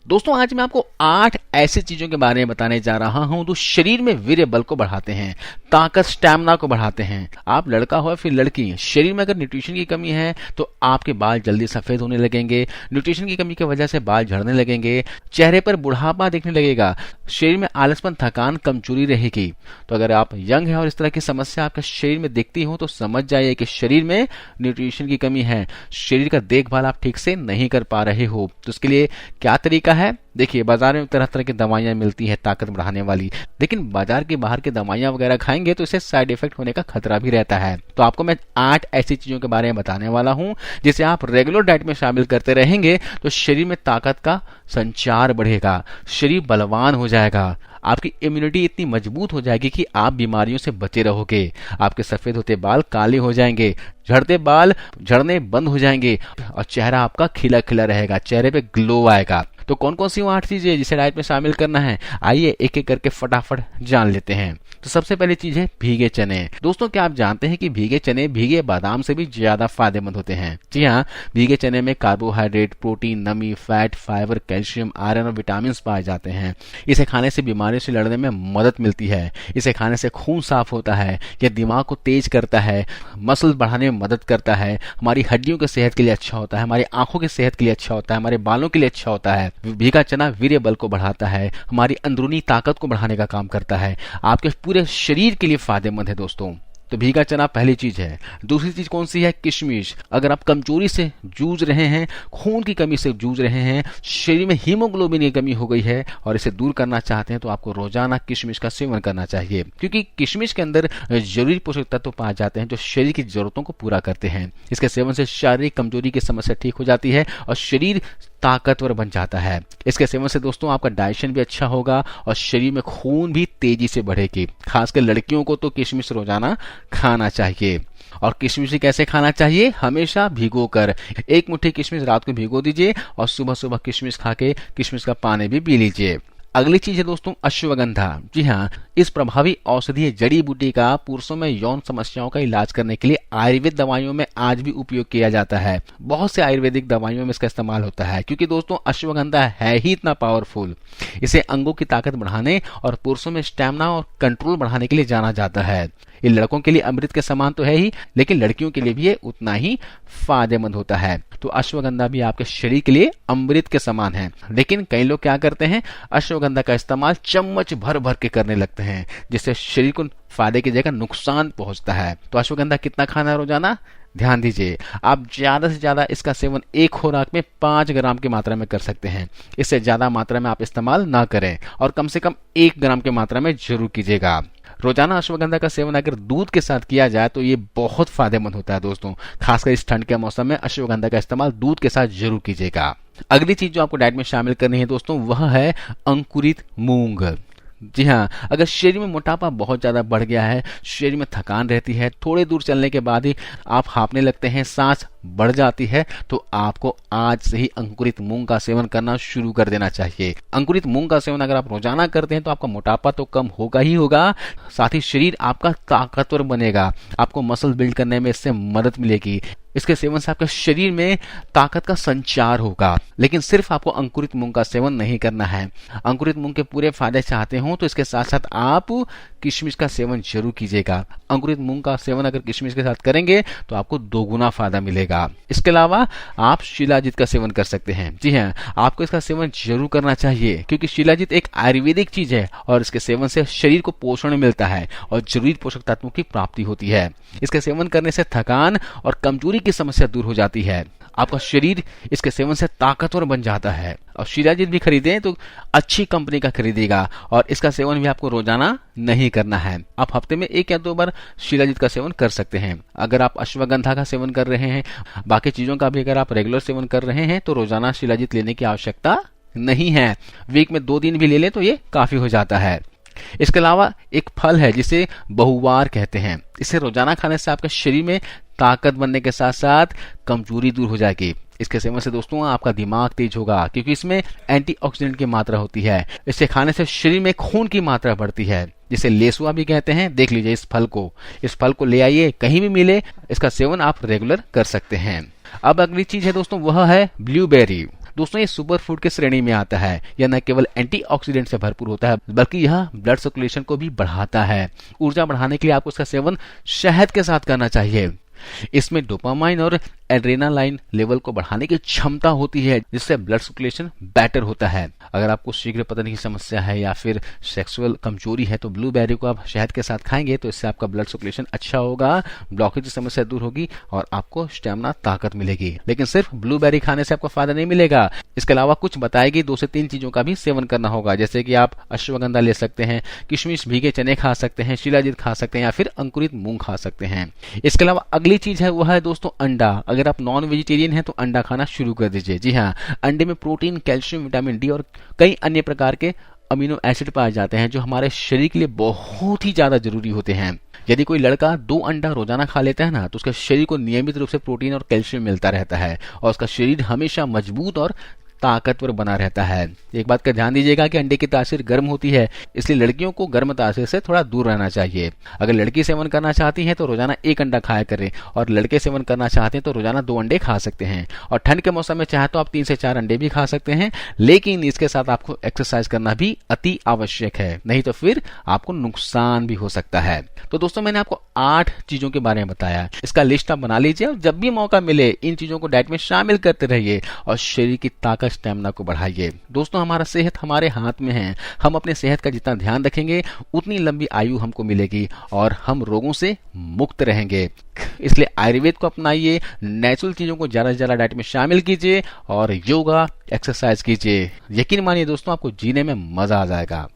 दोस्तों आज मैं आपको 8 ऐसी चीजों के बारे में बताने जा रहा हूं जो शरीर में वीर्य बल को बढ़ाते हैं, ताकत स्टैमिना को बढ़ाते हैं। आप लड़का हो या फिर लड़की, शरीर में अगर न्यूट्रिशन की कमी है तो आपके बाल जल्दी सफेद होने लगेंगे, न्यूट्रिशन की कमी की वजह से बाल झड़ने लगेंगे, चेहरे पर बुढ़ापा दिखने लगेगा, शरीर में आलसपन, थकान, कमजोरी रहेगी। तो अगर आप यंग हैं और इस तरह की समस्या आपके शरीर में दिखती हो तो समझ जाइए कि शरीर में न्यूट्रिशन की कमी है, शरीर का देखभाल आप ठीक से नहीं कर पा रहे हो। तो इसके लिए क्या तरीका है? देखिए, बाजार में तरह तरह की दवाइयां मिलती है ताकत बढ़ाने वाली, लेकिन बाजार के बाहर की दवाइयां वगैरह खाएंगे तो इससे साइड इफेक्ट होने का खतरा भी रहता है। तो आपको मैं 8 ऐसी चीजों के बारे में बताने वाला हूं जिसे आप रेगुलर डाइट में शामिल करते रहेंगे तो शरीर में ताकत का संचार बढ़ेगा, शरीर बलवान हो जाएगा, आपकी इम्यूनिटी इतनी मजबूत हो जाएगी कि आप बीमारियों से बचे रहोगे, आपके सफेद होते बाल काले हो जाएंगे, झड़ते बाल झड़ने बंद हो जाएंगे और चेहरा आपका खिला खिला रहेगा, चेहरे पे ग्लो आएगा। तो कौन कौन सी वो 8 चीजें जिसे डाइट में शामिल करना है, आइए एक एक करके फटाफट जान लेते हैं। तो सबसे पहली चीज है भीगे चने। दोस्तों क्या आप जानते हैं कि भीगे चने भीगे बादाम से भी ज्यादा फायदेमंद होते हैं? जी हाँ, भीगे चने में कार्बोहाइड्रेट, प्रोटीन, नमी, फैट, फाइबर, कैल्शियम, आयरन और विटामिन पाए जाते हैं। इसे खाने से बीमारियों से लड़ने में मदद मिलती है। इसे खाने से खून साफ होता है, यह दिमाग को तेज करता है, मसल बढ़ाने में मदद करता है, हमारी हड्डियों की सेहत के लिए अच्छा होता है, हमारी आंखों की सेहत के लिए अच्छा होता है, हमारे बालों के लिए अच्छा होता है। भीगा चना वीर्य बल को बढ़ाता है, हमारी अंदरूनी ताकत को बढ़ाने का काम करता है, आपके पूरे शरीर के लिए फायदेमंद है दोस्तों। तो भीगा चना पहली चीज है। दूसरी चीज कौन सी है? किशमिश। अगर आप कमजोरी से जूझ रहे हैं, खून की कमी से जूझ रहे हैं, शरीर में हीमोग्लोबिन की कमी हो गई है और इसे दूर करना चाहते हैं तो आपको रोजाना किशमिश का सेवन करना चाहिए, क्योंकि किशमिश के अंदर जरूरी पोषक तत्व पाए जाते हैं जो शरीर की जरूरतों को पूरा करते हैं। इसके सेवन से शारीरिक कमजोरी की समस्या ठीक हो जाती है और शरीर ताकतवर बन जाता है। इसके सेवन से दोस्तों आपका डाइजेशन भी अच्छा होगा और शरीर में खून भी तेजी से बढ़ेगी। खासकर लड़कियों को तो किशमिश रोजाना खाना चाहिए। और किशमिश कैसे खाना चाहिए? हमेशा भिगो कर। एक मुट्ठी किशमिश रात को भिगो दीजिए और सुबह सुबह किशमिश खा के किशमिश का पानी भी पी लीजिए। अगली चीज है दोस्तों अश्वगंधा। जी हाँ, इस प्रभावी औषधीय जड़ी बूटी का पुरुषों में यौन समस्याओं का इलाज करने के लिए आयुर्वेद दवाइयों में आज भी उपयोग किया जाता है। बहुत से आयुर्वेदिक दवाइयों में इसका इस्तेमाल होता है, क्योंकि दोस्तों अश्वगंधा है ही इतना पावरफुल। इसे अंगों की ताकत बढ़ाने और पुरुषों में स्टैमिना और कंट्रोल बढ़ाने के लिए जाना जाता है। ये लड़कों के लिए अमृत के समान तो है ही, लेकिन लड़कियों के लिए भी ये उतना ही फायदेमंद होता है। तो अश्वगंधा भी आपके शरीर के लिए अमृत के समान है। लेकिन कई लोग क्या करते हैं, अश्वगंधा का इस्तेमाल चम्मच भर भर के करने लगते हैं, जिससे शरीर को फायदे की जगह नुकसान पहुंचता है। तो अश्वगंधा कितना खाना है रोजाना? ध्यान दीजिए, आप ज्यादा से ज्यादा इसका सेवन एक खुराक में 5 ग्राम की मात्रा में कर सकते हैं। इससे ज्यादा मात्रा में आप इस्तेमाल ना करें और कम से कम 1 ग्राम की मात्रा में जरूर कीजिएगा। रोजाना अश्वगंधा का सेवन अगर दूध के साथ किया जाए तो ये बहुत फायदेमंद होता है दोस्तों। खासकर इस ठंड के मौसम में अश्वगंधा का इस्तेमाल दूध के साथ जरूर कीजिएगा। अगली चीज जो आपको डाइट में शामिल करनी है दोस्तों, वह है अंकुरित मूंग। जी हाँ, अगर शरीर में मोटापा बहुत ज्यादा बढ़ गया है, शरीर में थकान रहती है, थोड़े दूर चलने के बाद ही आप हांफने लगते हैं, सांस बढ़ जाती है, तो आपको आज से ही अंकुरित मूंग का सेवन करना शुरू कर देना चाहिए। अंकुरित मूंग का सेवन अगर आप रोजाना करते हैं तो आपका मोटापा तो कम होगा ही होगा, साथ ही शरीर आपका ताकतवर बनेगा, आपको मसल बिल्ड करने में इससे मदद मिलेगी। इसके सेवन से आपके शरीर में ताकत का संचार होगा। लेकिन सिर्फ आपको अंकुरित मूंग का सेवन नहीं करना है। अंकुरित मूंग के पूरे फायदे चाहते हो तो इसके साथ साथ आप किशमिश का सेवन जरूर कीजिएगा। अंकुरित मूंग का सेवन अगर किशमिश के साथ करेंगे तो आपको 2 गुना फायदा मिलेगा। इसके अलावा आप शिलाजीत का सेवन कर सकते हैं। जी हाँ, आपको इसका सेवन जरूर करना चाहिए, क्योंकि शिलाजीत एक आयुर्वेदिक चीज है और इसके सेवन से शरीर को पोषण मिलता है और जरूरी पोषक तत्वों की प्राप्ति होती है। इसके सेवन करने से थकान और कमजोरी की समस्या दूर हो जाती है। आपका शरीर इसके सेवन से ताकतवर बन जाता है। और शिलाजीत भी खरीदें तो अच्छी कंपनी का खरीदेगा और इसका सेवन भी आपको रोजाना नहीं करना है। आप हफ्ते में 1 या 2 बार शिलाजीत का सेवन कर सकते हैं। अगर आप अश्वगंधा का सेवन कर रहे हैं, बाकी चीजों का भी अगर आप रेगुलर सेवन कर रहे हैं तो रोजाना शिलाजीत लेने की आवश्यकता नहीं है। वीक में 2 दिन भी ले लें तो ये काफी हो जाता है। इसके अलावा एक फल है जिसे बहुवार कहते हैं। इसे रोजाना खाने से आपके शरीर में ताकत बनने के साथ साथ कमजोरी दूर हो जाएगी। इसके सेवन से दोस्तों आपका दिमाग तेज होगा, क्योंकि इसमें एंटीऑक्सीडेंट की मात्रा होती है। इसे खाने से शरीर में खून की मात्रा बढ़ती है, जिसे लेसुआ भी कहते हैं। देख लीजिए इस फल को ले आइए, कहीं भी मिले, इसका सेवन आप रेगुलर कर सकते हैं। अब अगली चीज है दोस्तों, वह है ब्लूबेरी। दोस्तों ये सुपर फूड की श्रेणी में आता है। यह न केवल एंटीऑक्सीडेंट से भरपूर होता है बल्कि यह ब्लड सर्कुलेशन को भी बढ़ाता है। ऊर्जा बढ़ाने के लिए आपको इसका सेवन शहद के साथ करना चाहिए। इसमें डोपामाइन और एड्रेनालाइन लेवल को बढ़ाने की क्षमता होती है, जिससे ब्लड सर्कुलेशन बेटर होता है। अगर आपको शीघ्र पतन की समस्या है या फिर सेक्सुअल कमजोरी है तो ब्लूबेरी को आप शहद के साथ खाएंगे तो इससे आपका ब्लड सर्कुलेशन अच्छा होगा, ब्लॉकेज की समस्या दूर होगी और आपको स्टेमिना ताकत मिलेगी। लेकिन सिर्फ ब्लूबेरी खाने से आपको फायदा नहीं मिलेगा, इसके अलावा कुछ बताएगी 2 से 3 चीजों का भी सेवन करना होगा, जैसे कि आप अश्वगंधा ले सकते हैं, किशमिश, भीगे चने खा सकते हैं, शिलाजीत खा सकते हैं या फिर अंकुरित मूंग खा सकते हैं। इसके अलावा अगली चीज है वो है दोस्तों अंडा। अगर आप नॉन वेजिटेरियन हैं तो अंडा खाना शुरू कर दीजिए। जी हाँ, अंडे में प्रोटीन, कैल्शियम, विटामिन डी और कई अन्य प्रकार के अमीनो एसिड पाए जाते हैं जो हमारे शरीर के लिए बहुत ही ज्यादा जरूरी होते हैं। यदि कोई लड़का 2 अंडा रोजाना खा लेता है ना तो उसके शरीर को नियमित रूप से प्रोटीन और कैल्शियम मिलता रहता है और उसका शरीर हमेशा मजबूत और ताकतवर बना रहता है। एक बात का ध्यान दीजिएगा कि अंडे की तासीर गर्म होती है, इसलिए लड़कियों को गर्म तासीर से थोड़ा दूर रहना चाहिए। अगर लड़की सेवन करना चाहती है तो रोजाना 1 अंडा खाया करें और लड़के सेवन करना चाहते हैं तो रोजाना 2 अंडे खा सकते हैं। और ठंड के मौसम में चाहे तो आप 3 से 4 अंडे भी खा सकते हैं, लेकिन इसके साथ आपको एक्सरसाइज करना भी अति आवश्यक है, नहीं तो फिर आपको नुकसान भी हो सकता है। तो दोस्तों मैंने आपको 8 चीजों के बारे में बताया, इसका लिस्ट आप बना लीजिए और जब भी मौका मिले इन चीजों को डाइट में शामिल करते रहिए और शरीर की ताकत, स्टेमिना को बढ़ाइए। दोस्तों हमारा सेहत हमारे हाथ में है, हम अपने सेहत का जितना ध्यान रखेंगे उतनी लंबी आयु हमको मिलेगी और हम रोगों से मुक्त रहेंगे। इसलिए आयुर्वेद को अपनाइए, नेचुरल चीजों को ज्यादा से ज्यादा डाइट में शामिल कीजिए और योगा, एक्सरसाइज कीजिए। यकीन मानिए दोस्तों आपको जीने में मजा आ जाएगा।